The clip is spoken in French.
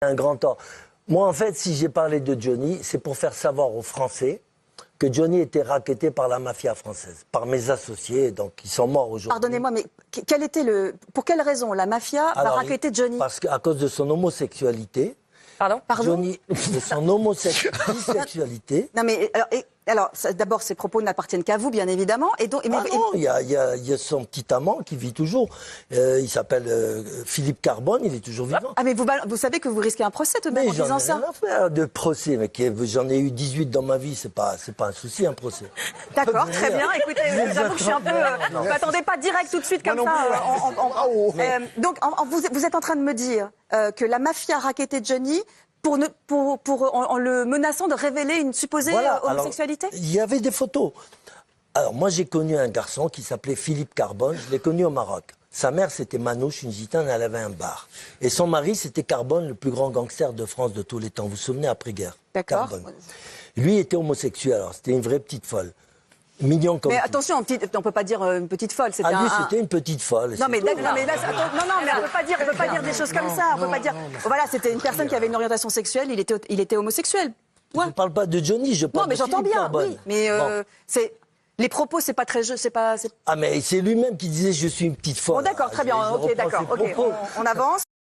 Un grand tort. Moi, en fait, si j'ai parlé de Johnny, c'est pour faire savoir aux Français que Johnny était racketé par la mafia française, par mes associés, donc ils sont morts aujourd'hui. Pardonnez-moi, mais pour quelle raison la mafia va racketter Johnny? Parce qu'à cause de son homosexualité. Pardon. Johnny, de son homosexualité. Non, mais alors d'abord, ces propos n'appartiennent qu'à vous, bien évidemment. Et donc, non, il y a son petit amant qui vit toujours. Il s'appelle Philippe Carbone, il est toujours vivant. Ah, mais vous savez que vous risquez un procès tout de même en disant ça. J'en ai rien à faire de procès, mais j'en ai eu 18 dans ma vie, c'est pas un souci, un procès. D'accord, très bien. Écoutez, j'avoue que je suis un peu... ne m'attendez pas direct tout de suite comme ça. Donc, vous êtes en train de me dire que la mafia a racketté Johnny en le menaçant de révéler une supposée homosexualité? Alors, il y avait des photos. Alors, moi, j'ai connu un garçon qui s'appelait Philippe Carbone. Je l'ai connu au Maroc. Sa mère, c'était Manouche, une gitane, elle avait un bar. Et son mari, c'était Carbone, le plus grand gangster de France de tous les temps. Vous vous souvenez, après-guerre? D'accord. Lui était homosexuel, alors c'était une vraie petite folle. Mignon comme. Mais attention, on ne peut pas dire une petite folle. C'était une petite folle. Non, mais on ne peut pas dire des choses comme ça. On peut pas dire. Voilà, c'était une personne qui avait une orientation sexuelle. Il était homosexuel. Je ne parle pas de Johnny, je parle de Philippe Carbone. Oui, mais les propos, c'est pas très Ah, mais c'est lui-même qui disait je suis une petite folle. Bon, d'accord, très bien. Ok, d'accord. On avance.